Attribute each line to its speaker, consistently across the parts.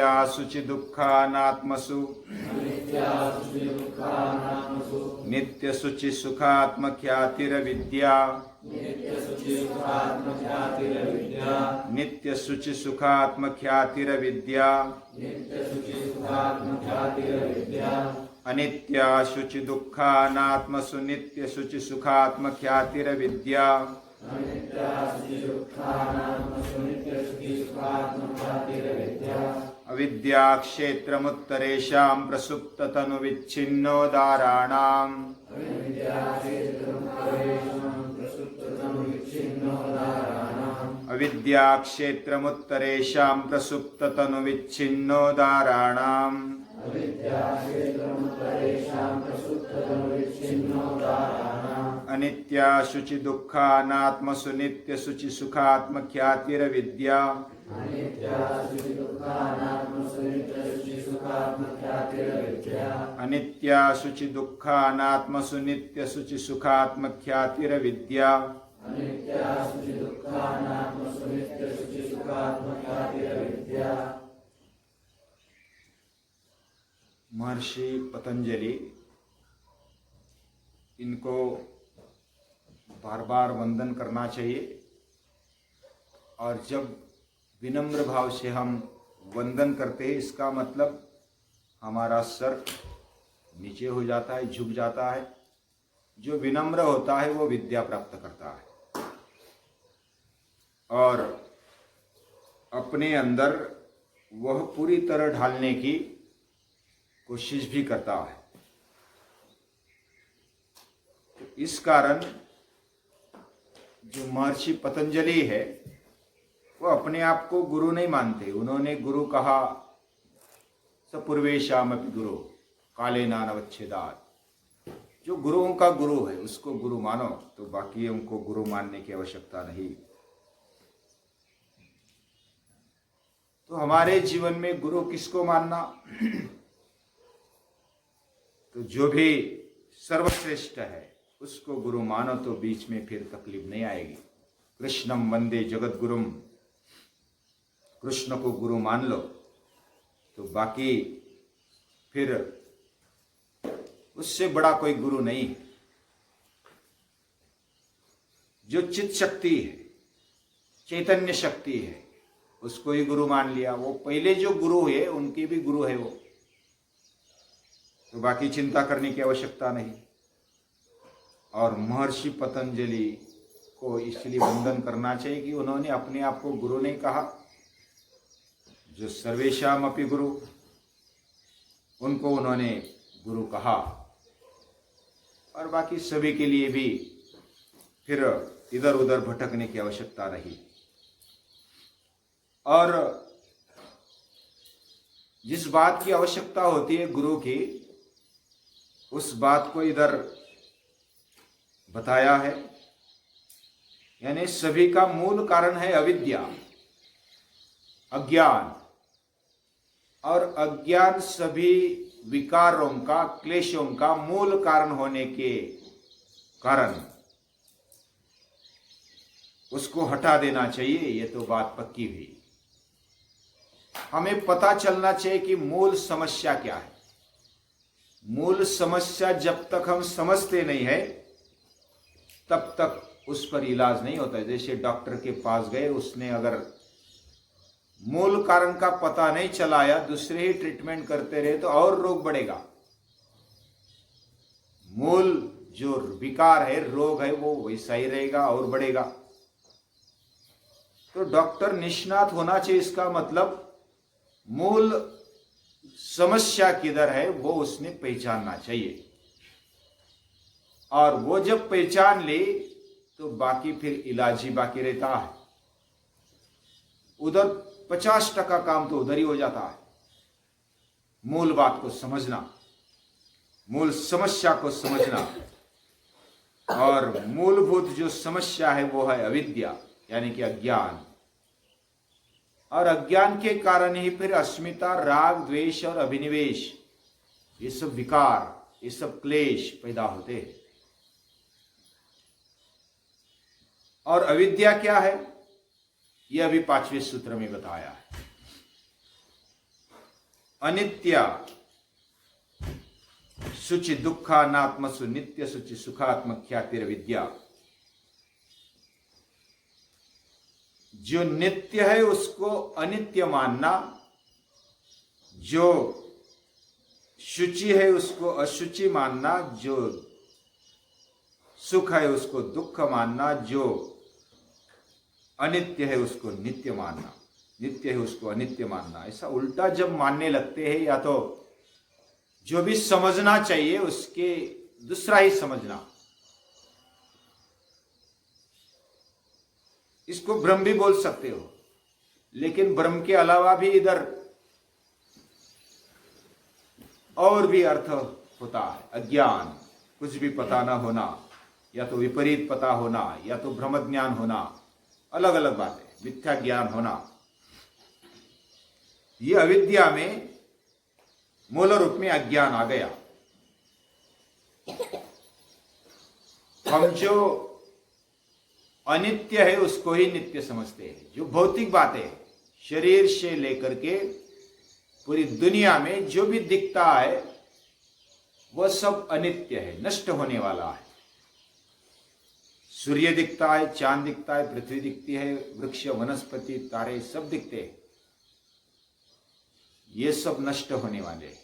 Speaker 1: अनित्यासु च दुःखानात्मसु नित्यसु च सुखात्मख्यातिरविद्या नित्यसु च सुखात्मख्यातिरविद्या अनित्यासु च दुःखानात्मसु नित्यसु च सुखात्मख्यातिरविद्या अविद्या क्षेत्रमुत्तरेषां प्रसुप्ततनुविच्छिन्नोदाराणाम् अविद्या क्षेत्रमुत्तरेषां प्रसुप्ततनुविच्छिन्नोदाराणाम् अनित्यासु च दुःखानात्मसु नित्यसु च सुखात्मख्यातिरविद्या अनित्यासु च दुःखानात्मसु नित्यसु च सुखात्मख्यातिरविद्या महर्षि पतंजलि, इनको बार बार वंदन करना चाहिए। और जब विनम्र भाव से हम वंदन करते हैं, इसका मतलब हमारा सर नीचे हो जाता है, झुक जाता है। जो विनम्र होता है वो विद्या प्राप्त करता है और अपने अंदर वह पूरी तरह ढालने की कोशिश भी करता है। तो इस कारण जो महर्षि पतंजलि है वो अपने आप को गुरु नहीं मानते। उन्होंने गुरु कहा सपूर्वेशामपि गुरु काले नानवच्छेदात्। जो गुरुओं का गुरु है उसको गुरु मानो, तो बाकी उनको गुरु मानने की आवश्यकता नहीं। तो हमारे जीवन में गुरु किसको मानना? तो जो भी सर्वश्रेष्ठ है उसको गुरु मानो, तो बीच में फिर तकलीफ नहीं आएगी। कृष्णम वंदे जगत गुरुम, कृष्ण को गुरु मान लो, तो बाकी फिर उससे बड़ा कोई गुरु नहीं है। जो चित शक्ति है, चैतन्य शक्ति है, उसको ही गुरु मान लिया। वो पहले जो गुरु है उनके भी गुरु है वो, तो बाकी चिंता करने की आवश्यकता नहीं। और महर्षि पतंजलि को इसलिए वंदन करना चाहिए कि उन्होंने अपने आप को गुरु नहीं कहा। जो सर्वेशाम अपि गुरु, उनको उन्होंने गुरु कहा। और बाकी सभी के लिए भी फिर इधर उधर भटकने की आवश्यकता रही। और जिस बात की आवश्यकता होती है गुरु की, उस बात को इधर बताया है। यानी सभी का मूल कारण है अविद्या, अज्ञान। और अज्ञान सभी विकारों का, क्लेशों का मूल कारण होने के कारण उसको हटा देना चाहिए। ये तो बात पक्की हुई। हमें पता चलना चाहिए कि मूल समस्या क्या है। मूल समस्या जब तक हम समझते नहीं है तब तक उस पर इलाज नहीं होता है। जैसे डॉक्टर के पास गए, उसने अगर मूल कारण का पता नहीं चलाया, दूसरे ही ट्रीटमेंट करते रहे तो और रोग बढ़ेगा। मूल जो विकार है, रोग है, वो वैसा ही रहेगा और बढ़ेगा। तो डॉक्टर निष्णात होना चाहिए। इसका मतलब मूल समस्या किधर है वो उसने पहचानना चाहिए। और वो जब पहचान ले तो बाकी फिर इलाज ही बाकी रहता है। उधर 50% काम तो उधर ही हो जाता है। मूल बात को समझना, मूल समस्या को समझना। और मूलभूत जो समस्या है वो है अविद्या, यानी कि अज्ञान। और अज्ञान के कारण ही फिर अस्मिता, राग, द्वेष और अभिनिवेश, ये सब विकार, ये सब क्लेश पैदा होते हैं। और अविद्या क्या है, यह अभी 5वें सूत्र में बताया है। अनित्य शुचि दुःखानात्मसु नित्य शुचि सुखात्म ख्यातिर विद्या। जो नित्य है उसको अनित्य मानना, जो शुचि है उसको अशुचि मानना, जो सुख है उसको दुख मानना, जो अनित्य है उसको नित्य मानना, नित्य है उसको अनित्य मानना। ऐसा उल्टा जब मानने लगते हैं, या तो जो भी समझना चाहिए उसके दूसरा ही समझना, इसको भ्रम भी बोल सकते हो। लेकिन भ्रम के अलावा भी इधर और भी अर्थ होता है। अज्ञान, कुछ भी पता ना होना, या तो विपरीत पता होना, या तो भ्रम ज्ञान होना, अलग अलग बातें, मिथ्या ज्ञान होना। ये अविद्या में मूल रूप में अज्ञान आ गया। हम जो अनित्य है उसको ही नित्य समझते हैं। जो भौतिक बातें, शरीर से लेकर के पूरी दुनिया में जो भी दिखता है वह सब अनित्य है, नष्ट होने वाला है। सूर्य दिखता है, चांद दिखता है, पृथ्वी दिखती है, वृक्ष, वनस्पति, तारे सब दिखते हैं, ये सब नष्ट होने वाले हैं,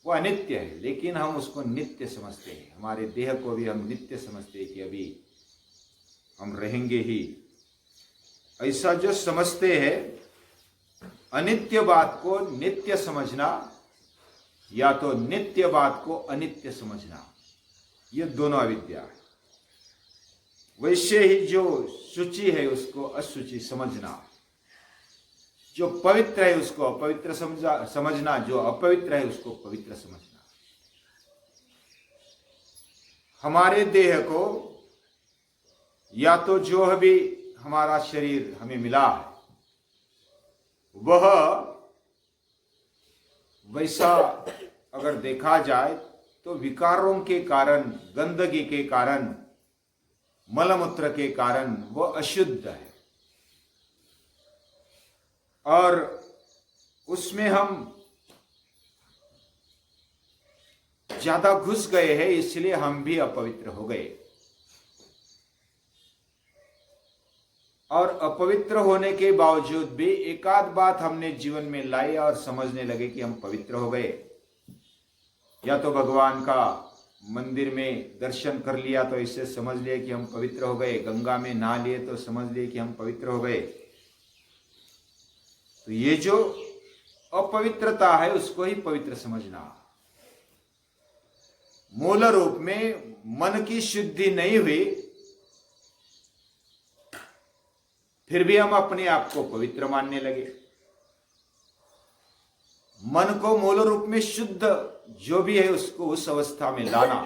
Speaker 1: वो अनित्य है। लेकिन हम उसको नित्य समझते हैं। हमारे देह को भी हम नित्य समझते हैं कि अभी हम रहेंगे ही। ऐसा जो समझते हैं, अनित्य बात को नित्य समझना या तो नित्य बात को अनित्य समझना, ये दोनों अविद्या है। वैसे ही जो शुचि है उसको अशुचि समझना, जो पवित्र है उसको अपवित्र समझना, जो अपवित्र है उसको पवित्र समझना। हमारे देह को या तो जो अभी हमारा शरीर हमें मिला है वह वैसा अगर देखा जाए तो विकारों के कारण, गंदगी के कारण, मलमूत्र के कारण वह अशुद्ध है, और उसमें हम ज्यादा घुस गए हैं, इसलिए हम भी अपवित्र हो गए। और अपवित्र होने के बावजूद भी एक आध बात हमने जीवन में लाई और समझने लगे कि हम पवित्र हो गए। या तो भगवान का मंदिर में दर्शन कर लिया तो इससे समझ लिए कि हम पवित्र हो गए, गंगा में नहा लिए तो समझ लिए कि हम पवित्र हो गए। तो ये जो अपवित्रता है उसको ही पवित्र समझना। मूल रूप में मन की शुद्धि नहीं हुई, फिर भी हम अपने आप को पवित्र मानने लगे। मन को मूल रूप में शुद्ध जो भी है उसको उस अवस्था में लाना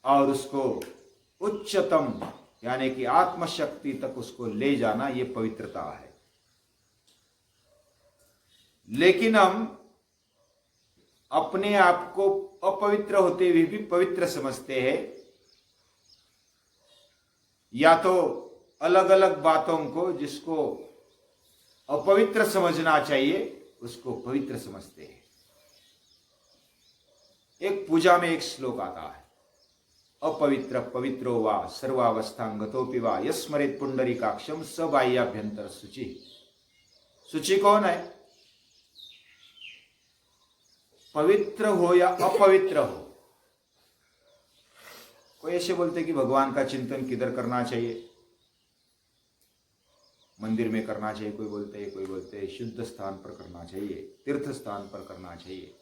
Speaker 1: और उसको उच्चतम यानी कि आत्मशक्ति तक उसको ले जाना, ये पवित्रता है। लेकिन हम अपने आप को अपवित्र होते हुए भी पवित्र समझते हैं, या तो अलग अलग बातों को जिसको अपवित्र समझना चाहिए उसको पवित्र समझते हैं। एक पूजा में एक श्लोक आता है, अपवित्र पवित्रो वा सर्वावस्थांगतोपि वा यस्मरेत पुंडरीकाक्षम स बाह्याभ्यंतर शुचि। शुचि कौन है? पवित्र हो या अपवित्र हो। कोई ऐसे बोलते कि भगवान का चिंतन किधर करना चाहिए? मंदिर में करना चाहिए, कोई बोलते हैं शुद्ध स्थान पर करना चाहिए, तीर्थ स्थान पर करना चाहिए।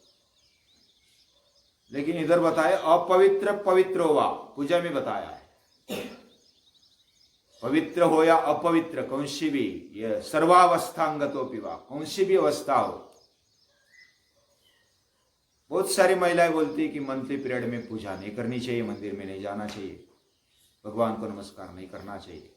Speaker 1: लेकिन इधर बताया अपवित्र पवित्रो वा, पूजा में बताया है पवित्र हो या अपवित्र, कौन सी भी, ये सर्वावस्थांगतोपि वा, कौन सी भी अवस्था हो। बहुत सारी महिलाएं बोलती है कि मंथली पीरियड में पूजा नहीं करनी चाहिए, मंदिर में नहीं जाना चाहिए, भगवान को नमस्कार नहीं करना चाहिए।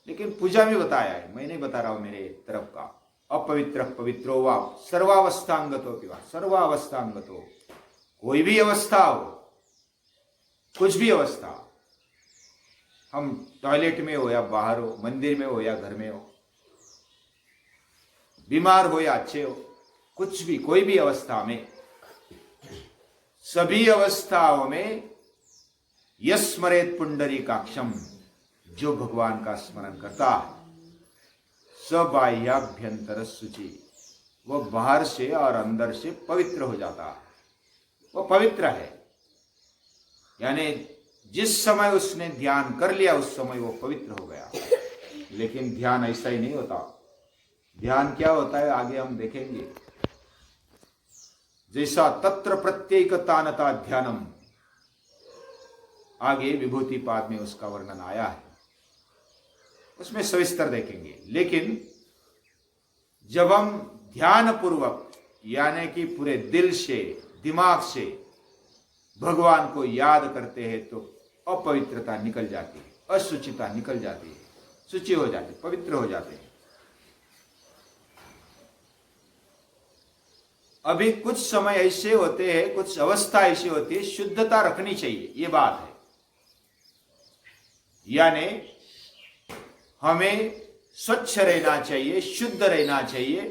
Speaker 1: लेकिन पूजा में बताया है, मैं नहीं बता रहा हूं मेरे तरफ का। अपवित्र पवित्रो वा सर्वावस्थांगतोपि वा, सर्वावस्थांगतो, कोई भी अवस्था हो, कुछ भी अवस्था, हम टॉयलेट में हो या बाहर हो, मंदिर में हो या घर में हो, बीमार हो या अच्छे हो, कुछ भी कोई भी अवस्था में, सभी अवस्थाओं में यस्मरेत पुंडरीकाक्षम, जो भगवान का स्मरण करता है, सबाह्याभ्यंतर शुचि, वह बाहर से और अंदर से पवित्र हो जाता है। वह पवित्र है, यानी जिस समय उसने ध्यान कर लिया उस समय वो पवित्र हो गया। लेकिन ध्यान ऐसा ही नहीं होता। ध्यान क्या होता है आगे हम देखेंगे। जैसा तत्र प्रत्येकतानता ध्यानम, आगे विभूति पाद में उसका वर्णन आया है, उसमें सविस्तर देखेंगे। लेकिन जब हम ध्यान पूर्वक यानी कि पूरे दिल से, दिमाग से भगवान को याद करते हैं तो अपवित्रता निकल जाती है, असुचिता निकल जाती है, शुचि हो जाती, पवित्र हो जाते हैं। अभी कुछ समय ऐसे होते हैं, कुछ अवस्था ऐसी होती है, शुद्धता रखनी चाहिए, ये बात है। यानी हमें स्वच्छ रहना चाहिए, शुद्ध रहना चाहिए,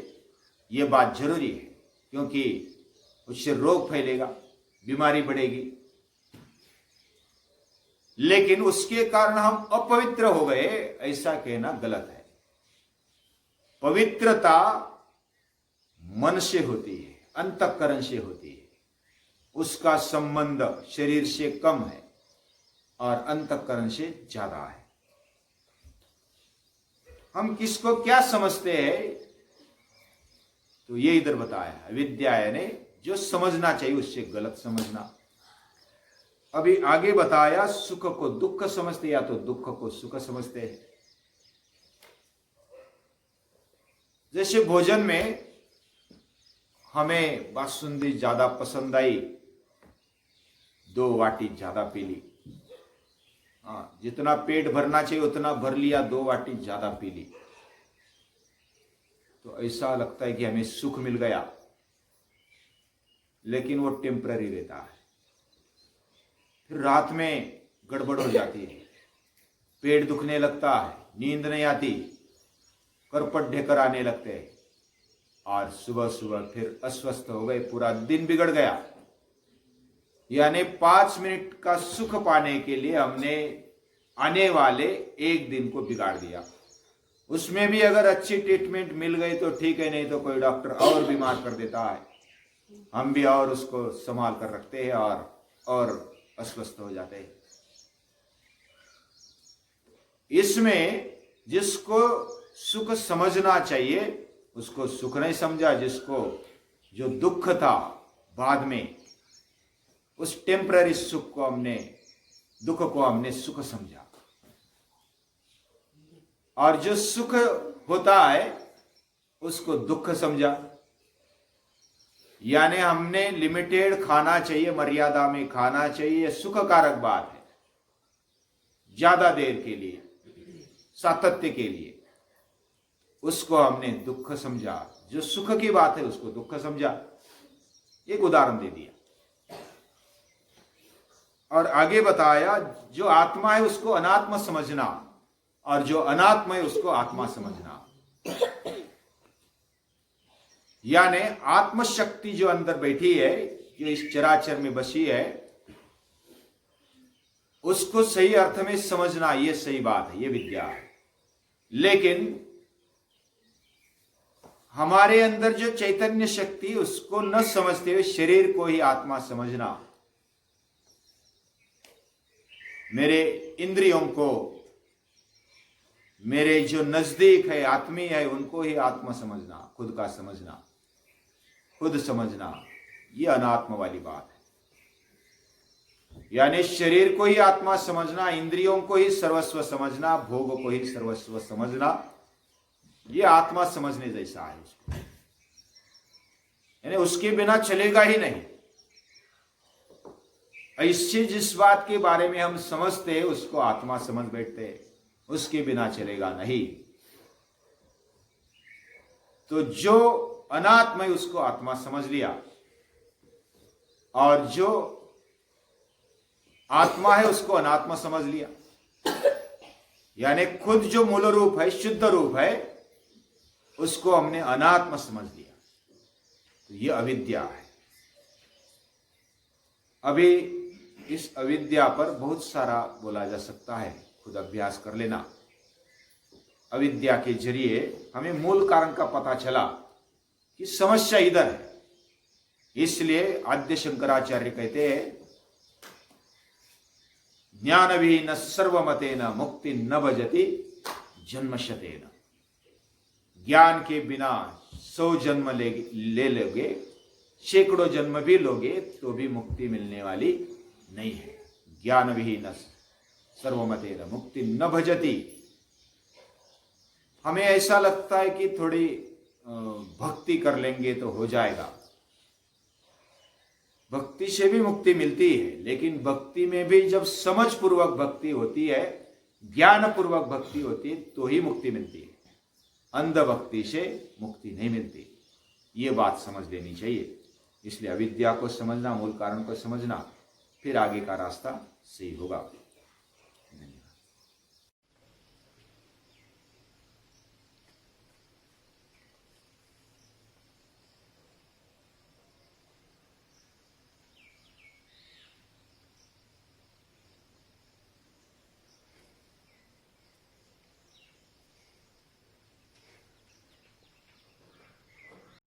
Speaker 1: ये बात जरूरी है, क्योंकि उससे रोग फैलेगा, बीमारी बढ़ेगी। लेकिन उसके कारण हम अपवित्र हो गए, ऐसा कहना गलत है। पवित्रता मन से होती है, अंतःकरण से होती है। उसका संबंध शरीर से कम है और अंतःकरण से ज्यादा है। हम किसको क्या समझते हैं, तो ये इधर बताया है। विद्या यानी जो समझना चाहिए उससे गलत समझना। अभी आगे बताया, सुख को दुख समझते या तो दुख को सुख समझते हैं। जैसे भोजन में हमें बासुंदी ज्यादा पसंद आई, 2 वाटी ज्यादा पी ली। हाँ, जितना पेट भरना चाहिए उतना भर लिया, 2 वाटी ज्यादा पी ली, तो ऐसा लगता है कि हमें सुख मिल गया। लेकिन वो टेम्पररी रहता है। फिर रात में गड़बड़ हो जाती है, पेट दुखने लगता है, नींद नहीं आती, करपट ढेकर आने लगते हैं, और सुबह सुबह फिर अस्वस्थ हो गए, पूरा दिन बिगड़ गया। यानी 5 मिनट का सुख पाने के लिए हमने आने वाले एक दिन को बिगाड़ दिया। उसमें भी अगर अच्छी ट्रीटमेंट मिल गई तो ठीक है, नहीं तो कोई डॉक्टर और बीमार कर देता है, हम भी और उसको संभाल कर रखते हैं और अस्वस्थ हो जाते हैं। इसमें जिसको सुख समझना चाहिए उसको सुख नहीं समझा, जिसको जो दुख था बाद में, उस टेम्पररी सुख को हमने, दुख को हमने सुख समझा। और जो सुख होता है उसको दुख समझा। यानी हमने लिमिटेड खाना चाहिए, मर्यादा में खाना चाहिए, सुख कारक बात है। ज्यादा देर के लिए, सातत्य के लिए, उसको हमने दुख समझा। जो सुख की बात है उसको दुख समझा। एक उदाहरण दे दिया और आगे बताया, जो आत्मा है उसको अनात्मा समझना और जो अनात्मा है उसको आत्मा समझना। यानी आत्मशक्ति जो अंदर बैठी है, जो इस चराचर में बसी है, उसको सही अर्थ में समझना, ये सही बात है, ये विद्या है। लेकिन हमारे अंदर जो चैतन्य शक्ति, उसको न समझते हुए शरीर को ही आत्मा समझना, मेरे इंद्रियों को, मेरे जो नजदीक है, आत्मीय है, उनको ही आत्मा समझना, खुद का समझना, खुद समझना, ये अनात्मा वाली बात है। यानी शरीर को ही आत्मा समझना, इंद्रियों को ही सर्वस्व समझना, भोग को ही सर्वस्व समझना, ये आत्मा समझने जैसा है उसको। यानी उसके बिना चलेगा ही नहीं। ऐसे जिस बात के बारे में हम समझते हैं उसको आत्मा समझ बैठते हैं, उसके बिना चलेगा नहीं। तो जो अनात्मा है उसको आत्मा समझ लिया, और जो आत्मा है उसको अनात्मा समझ लिया। यानी खुद जो मूल रूप है, शुद्ध रूप है, उसको हमने अनात्म समझ लिया, तो ये अविद्या है। अभी इस अविद्या पर बहुत सारा बोला जा सकता है, खुद अभ्यास कर लेना। अविद्या के जरिए हमें मूल कारण का पता चला कि समस्या इधर है। इसलिए आद्य शंकराचार्य कहते हैं, ज्ञान विहीन सर्वमतेन मुक्ति न भजति जन्मशतेन। ज्ञान के बिना 100 जन्म ले लोगे, सैकड़ों जन्म भी लोगे तो भी मुक्ति मिलने वाली नहीं है। ज्ञान विहीन सर्वमतेन मुक्ति न भजति। हमें ऐसा लगता है कि थोड़ी भक्ति कर लेंगे तो हो जाएगा। भक्ति से भी मुक्ति मिलती है, लेकिन भक्ति में भी जब समझ पूर्वक भक्ति होती है, ज्ञान पूर्वक भक्ति होती है, तो ही मुक्ति मिलती है। अंध भक्ति से मुक्ति नहीं मिलती। ये बात समझ लेनी चाहिए। इसलिए अविद्या को समझना, मूल कारण को समझना, फिर आगे का रास्ता सही होगा।